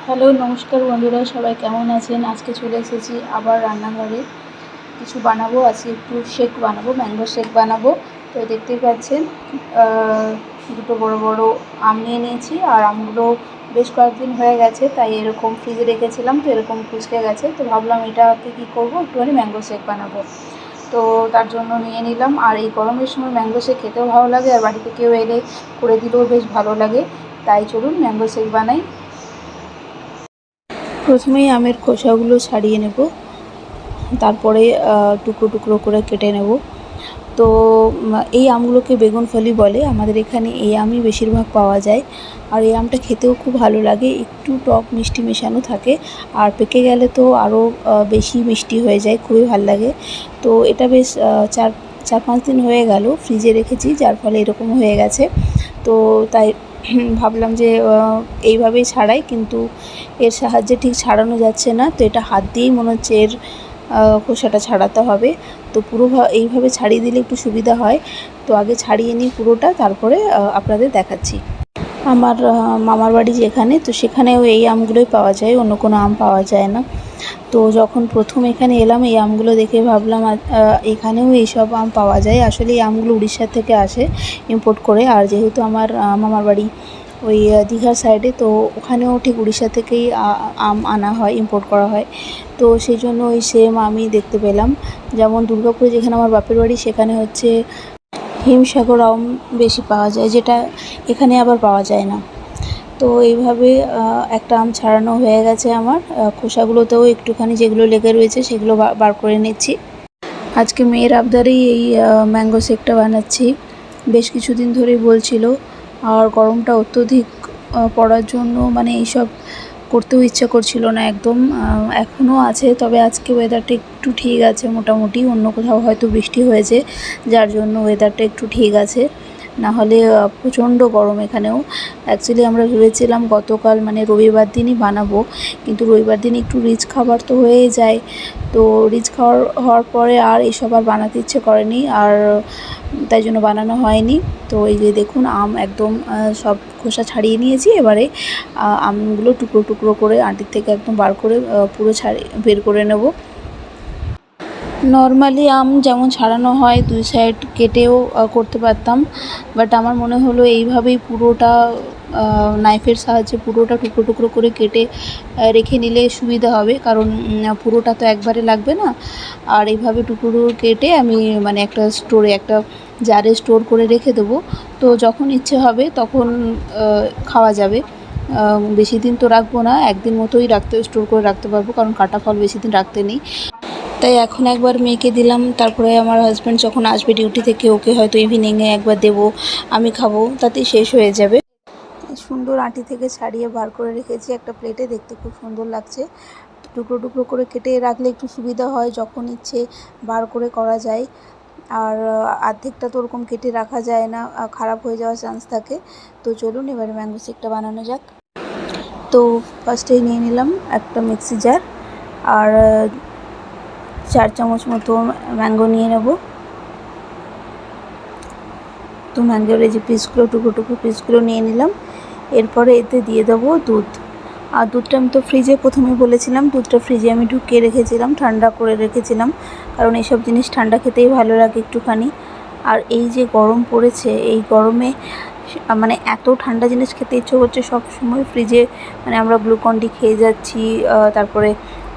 Hello, নমস্কার বন্ধুরা, সবাই কেমন আছেন? আজকে চলে এসেছি আবার রান্নাঘরে। কিছু বানাবো, আজকে একটু শেক বানাবো, ম্যাঙ্গো শেক বানাবো। তো দেখতেই পাচ্ছেন দুটো বড় বড় আম নিয়ে নিয়েছি। আর আমগুলো বেশ কয়েকদিন হয়ে গেছে, তাই এরকম ফ্রিজে রেখেছিলাম, তো এরকম কুঁচকে গেছে। তো ভাবলাম এটাকে কী করবো, একটুখানি ম্যাঙ্গো শেক বানাবো। তো তার জন্য নিয়ে নিলাম। আর এই গরমের সময় ম্যাঙ্গো শেক খেতেও ভালো লাগে, আর বাড়িতে কেউ এলে করে দিলেও বেশ ভালো লাগে। তাই চলুন ম্যাঙ্গো শেক বানাই। প্রথমেই আমের খোসাগুলো ছাড়িয়ে নেব, তারপরে টুকরো টুকরো করে কেটে নেব। তো এই আমগুলোকে বেগুন ফলি বলে, আমাদের এখানে এই আমই বেশিরভাগ পাওয়া যায়। আর এই আমটা খেতেও খুব ভালো লাগে, একটু টক মিষ্টি মেশানো থাকে। আর পেকে গেলে তো আরও বেশি মিষ্টি হয়ে যায়, খুবই ভালো লাগে। তো এটা বেশ চার 4-5 দিন হয়ে গেল ফ্রিজে রেখেছি, যার ফলে এরকম হয়ে গেছে। তো তাই ভাবলাম যে এইভাবেই ছাড়াই, কিন্তু এর সাহায্যে ঠিক ছাড়ানো যাচ্ছে না। তো এটা হাত দিয়েই মনে হচ্ছে এর খোসাটা ছাড়াতে হবে। তো এইভাবে ছাড়িয়ে দিলে একটু সুবিধা হয়। তো আগে ছাড়িয়ে নিই পুরোটা, তারপরে আপনাদের দেখাচ্ছি। আমার মামার বাড়ি যেখানে, তো সেখানেও এই আমগুলোই পাওয়া যায়, অন্য কোনো আম পাওয়া যায় না। তো যখন প্রথম এখানে এলাম, এই আমগুলো দেখে ভাবলাম এখানেও এইসব আম পাওয়া যায়। আসলে এই আমগুলো উড়িষ্যা থেকে আসে ইম্পোর্ট করে। আর যেহেতু আমার মামার বাড়ি ওই দীঘার সাইডে, তো ওখানেও ঠিক উড়িষ্যা থেকেই আম আনা হয়, ইম্পোর্ট করা হয়। তো সেই জন্য ওই সেম আমই দেখতে পেলাম। যেমন দুর্গাপুরে যেখানে আমার বাপের বাড়ি, সেখানে হচ্ছে হিমসাগর আম বেশি পাওয়া যায়, যেটা এখানে আবার পাওয়া যায় না। তো এইভাবে একটা আম ছাড়ানো হয়ে গেছে আমার। খোসাগুলোতেও একটুখানি যেগুলো লেগে রয়েছে সেগুলো বার করে নিচ্ছি। আজকে মেয়ের আবদারেই এই ম্যাঙ্গো শেকটা বানাচ্ছি, বেশ কিছুদিন ধরেই বলছিল। আর গরমটা অত্যধিক পড়ার জন্য মানে এইসব করতেও ইচ্ছা করছিল না একদম। এখনও আছে, তবে আজকে ওয়েদারটা একটু ঠিক আছে মোটামুটি। অন্য কোথাও হয়তো বৃষ্টি হয়েছে, যার জন্য ওয়েদারটা একটু ঠিক আছে। নাহলে প্রচণ্ড গরম এখানেও। অ্যাকচুয়ালি আমরা ভেবেছিলাম গতকাল মানে রবিবার দিনই বানাবো, কিন্তু রবিবার দিন একটু রিচ খাবার তো হয়েই যায়। তো রিচ হওয়ার পরে আর এসব আর বানাতে ইচ্ছে করেনি, আর তাই জন্য বানানো হয়নি। তো এই যে দেখুন, আম একদম সব খোসা ছাড়িয়ে নিয়েছি। এবারে আমগুলো টুকরো টুকরো করে আঁটির থেকে একদম বার করে পুরো বের করে নেব। নর্মালি আম যেমন ছাড়ানো হয় 2 সাইড কেটেও করতে পারতাম, বাট আমার মনে হলো এইভাবেই পুরোটা নাইফের সাহায্যে পুরোটা টুকরো টুকরো করে কেটে রেখে নিলে সুবিধা হবে, কারণ পুরোটা তো একবারে লাগবে না। আর এইভাবে টুকরো কেটে আমি মানে একটা জারে স্টোর করে রেখে দেবো। তো যখন ইচ্ছে হবে তখন খাওয়া যাবে। বেশি দিন তো রাখবো না, একদিন মতোই স্টোর করে রাখতে পারবো, কারণ কাটা ফল বেশি দিন রাখতে নেই। তাই এখন একবার মেয়েকে দিলাম, তারপরে আমার হাজব্যান্ড যখন আসবে ডিউটি থেকে, ওকে হয়তো ইভিনিংয়ে একবার দেবো, আমি খাবো, তাতেই শেষ হয়ে যাবে। সুন্দর আঁটি থেকে ছাড়িয়ে বার করে রেখেছি একটা প্লেটে, দেখতে খুব সুন্দর লাগছে। টুকরো টুকরো করে কেটে রাখলে একটু সুবিধা হয়, যখন ইচ্ছে বার করে করা যায়। আর অর্ধেকটা তো ওরকম কেটে রাখা যায় না, খারাপ হয়ে যাওয়ার চান্স থাকে। তো চলুন এবারে ম্যাঙ্গো শেকটা বানানো যাক। তো ফার্স্টেই নিয়ে নিলাম একটা মিক্সি জার, আর 4 চামচ মতো ম্যাঙ্গো নিয়ে নেব। তো ম্যাঙ্গোর এই যে পিসগুলো, টুকরো টুকরো পিসগুলো নিয়ে নিলাম। এরপরে এতে দিয়ে দেবো দুধ। আর দুধটা আমি তো ফ্রিজে প্রথমে বলেছিলাম, দুধটা ফ্রিজে আমি ঢুকিয়ে রেখেছিলাম, ঠান্ডা করে রেখেছিলাম, কারণ এইসব জিনিস ঠান্ডা খেতেই ভালো লাগে একটুখানি। আর এই যে গরম পড়েছে, এই গরমে মানে এত ঠান্ডা জিনিস খেতে ইচ্ছে করছে সব সময়। ফ্রিজে মানে আমরা গ্লুকন-ডি খেয়ে যাচ্ছি, তারপরে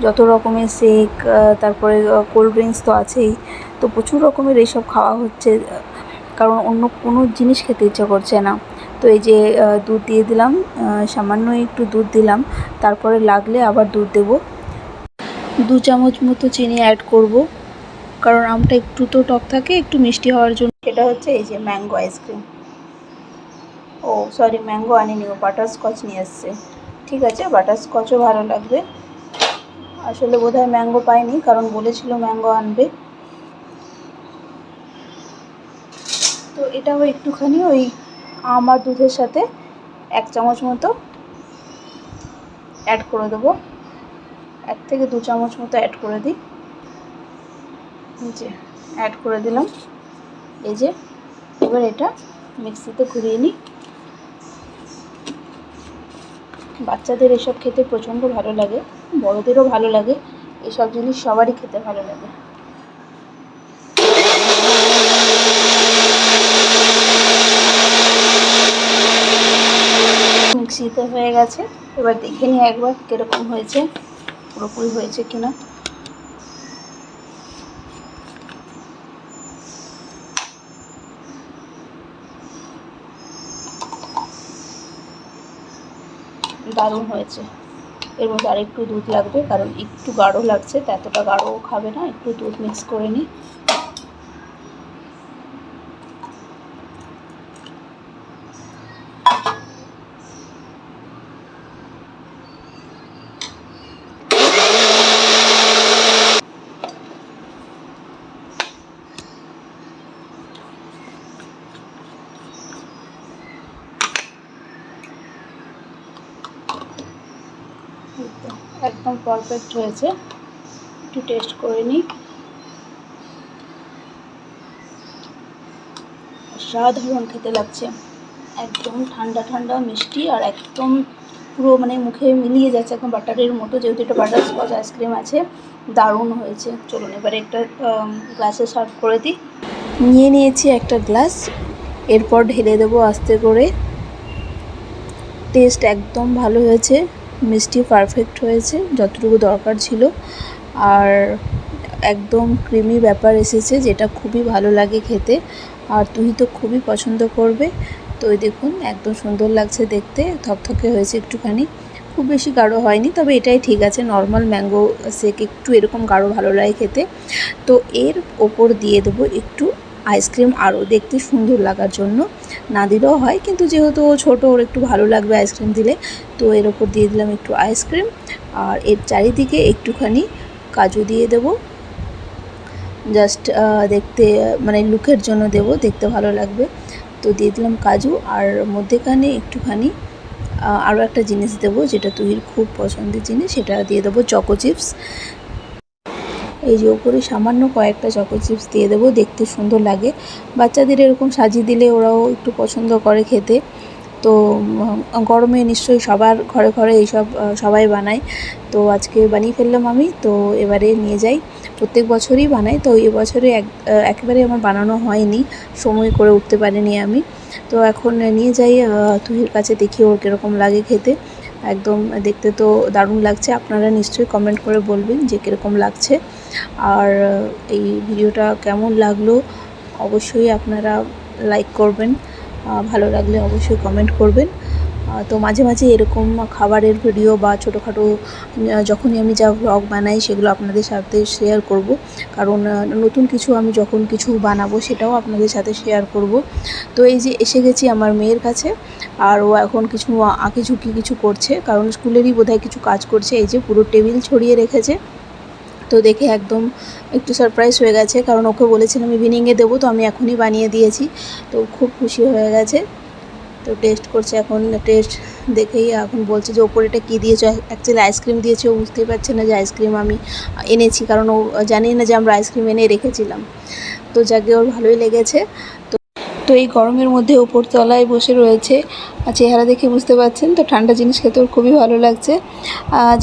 যত রকমের শেক, তারপরে কোল্ড ড্রিঙ্কস তো আছেই। তো প্রচুর রকমের এইসব খাওয়া হচ্ছে, কারণ অন্য কোনো জিনিস খেতে ইচ্ছা করছে না। তো এই যে দুধ দিয়ে দিলাম, সামান্য একটু দুধ দিলাম, তারপরে লাগলে আবার দুধ দেব। 2 চামচ মতো চিনি অ্যাড করব, কারণ আমটা একটু তো টক থাকে, একটু মিষ্টি হওয়ার জন্য। সেটা হচ্ছে এই যে ম্যাঙ্গো আইসক্রিম, ও সরি ম্যাঙ্গো আনিনি, ও বাটারস্কচ নিয়ে এসছে। ঠিক আছে, বাটারস্কচও ভালো লাগবে। আসলে বোধহয় ম্যাঙ্গো পাইনি, কারণ বলেছিল ম্যাঙ্গো আনবে। তো এটাও একটুখানি ওই আম আর দুধের সাথে 1 চামচ মতো অ্যাড করে দেবো। 1 থেকে 2 চামচ মতো অ্যাড করে দিই। যে অ্যাড করে দিলাম। এই যে এবার এটা মিক্সিতে ঘুরিয়ে নিই। বাচ্চাদের এসব খেতে প্রচণ্ড ভালো লাগে, বড়োদেরও ভালো লাগে, এসব জিনিস সবারই খেতে ভালো লাগে। মিক্সিতে হয়ে গেছে, এবার দেখে নিই একবার কীরকম হয়েছে, পুরোপুরি হয়েছে কিনা। দারুণ হয়েছে। এর মধ্যে আরেকটু দুধ লাগবে, কারণ একটু গাঢ় লাগছে, তো এতটা গাঢ়ও খাবে না, একটু দুধ মিক্স করে নিই। একদম পারফেক্ট হয়েছে, একটু টেস্ট করে নিই। অসাধারণ খেতে লাগছে, একদম ঠান্ডা ঠান্ডা মিষ্টি, আর একদম পুরো মানে মুখে মিলিয়ে যাচ্ছে, একদম বাটারের মতো, যেহেতু এটা বাটারস্কচ আইসক্রিম আছে। দারুণ হয়েছে। চলুন এবারে একটা গ্লাসে সার্ভ করে দিই। নিয়ে নিয়েছি একটা গ্লাস, এরপর ঢেলে দেবো আস্তে করে। টেস্ট একদম ভালো হয়েছে, মিষ্টি পারফেক্ট হয়েছে, যতটুকু দরকার ছিল, আর একদম ক্রিমি ব্যাপার এসেছে, যেটা খুবই ভালো লাগে খেতে, আর তুই তো খুবই পছন্দ করবে। তো এই দেখুন একদম সুন্দর লাগছে দেখতে, থকথকে হয়েছে একটুখানি, খুব বেশি গাঢ় হয়নি, তবে এটাই ঠিক আছে। নর্মাল ম্যাঙ্গো শেক একটু এরকম গাঢ় ভালো লাগে খেতে। তো এর ওপর দিয়ে দেবো একটু আইসক্রিম, আরও দেখতে সুন্দর লাগার জন্য। না দিলেও হয়, কিন্তু যেহেতু ও ছোটো, ওর একটু ভালো লাগবে আইসক্রিম দিলে, তো এর ওপর দিয়ে দিলাম একটু আইসক্রিম, আর এর চারিদিকে একটুখানি কাজু দিয়ে দেবো, জাস্ট দেখতে মানে লুকের জন্য দেবো, দেখতে ভালো লাগবে। তো দিয়ে দিলাম কাজু, আর মধ্যেখানে একটুখানি আরও একটা জিনিস দেবো, যেটা তুহির খুব পছন্দের জিনিস, সেটা দিয়ে দেবো চকো চিপস। এই যে ওপরে সামান্য কয়েকটা চকো চিপস দিয়ে দেবো, দেখতে সুন্দর লাগে। বাচ্চাদের এরকম সাজিয়ে দিলে ওরাও একটু পছন্দ করে খেতে। তো গরমে নিশ্চয়ই সবার ঘরে ঘরে এইসব সবাই বানায়, তো আজকে বানিয়ে ফেললাম আমি। তো এবারে নিয়ে যাই, প্রত্যেক বছরই বানাই, তো এবছরে একেবারে আমার বানানো হয়নি, সময় করে উঠতে পারিনি আমি। তো এখন নিয়ে যাই তুহির কাছে, দেখি ওর কীরকম লাগে খেতে। একদম দেখতে তো দারুণ লাগছে, আপনারা নিশ্চয়ই কমেন্ট করে বলবেন যে কীরকম লাগছে। আর এই ভিডিওটা কেমন লাগলো অবশ্যই আপনারা লাইক করবেন, ভালো লাগলে অবশ্যই কমেন্ট করবেন। তো মাঝে মাঝে এরকম খাবারের ভিডিও বা ছোটোখাটো যখনই আমি যা ব্লগ বানাই সেগুলো আপনাদের সাথে শেয়ার করব, কারণ নতুন কিছু আমি যখন কিছু বানাবো সেটাও আপনাদের সাথে শেয়ার করব। তো এই যে এসে গেছি আমার মেয়ের কাছে, আর ও এখন কিছু আঁকিঝুঁকি কিছু করছে, কারণ স্কুলেরই বোধহয় কিছু কাজ করছে। এই যে পুরো টেবিল ছড়িয়ে রেখেছে, তো দেখে একদম একটু সারপ্রাইজ হয়ে গেছে, কারণ ওকে বলেছিলাম ইভিনিংয়ে দেবো, তো আমি এখনই বানিয়ে দিয়েছি, তো খুব খুশি হয়ে গেছে। তো টেস্ট করছে, এখন টেস্ট দেখেই এখন বলছে যে ওপরে এটা কী দিয়েছো। অ্যাকচুয়ালি আইসক্রিম দিয়েছে, ও বুঝতেই পারছে না যে আইসক্রিম আমি এনেছি, কারণ ও জানি না যে আমরা আইসক্রিম এনে রেখেছিলাম। তো যাকে ওর ভালোই লেগেছে। তো এই গরমের মধ্যে ওপর তলায় বসে রয়েছে, চেহারা দেখে বুঝতে পারছেন, তো ঠান্ডা জিনিস খেতে ওর খুবই ভালো লাগছে।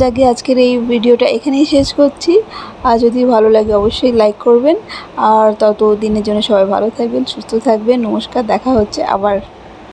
যাকে আজকের এই ভিডিওটা এখানেই শেষ করছি, আর যদি ভালো লাগে অবশ্যই লাইক করবেন, আর তত দিনের জন্য সবাই ভালো থাকবেন, সুস্থ থাকবেন। নমস্কার, দেখা হচ্ছে আবার।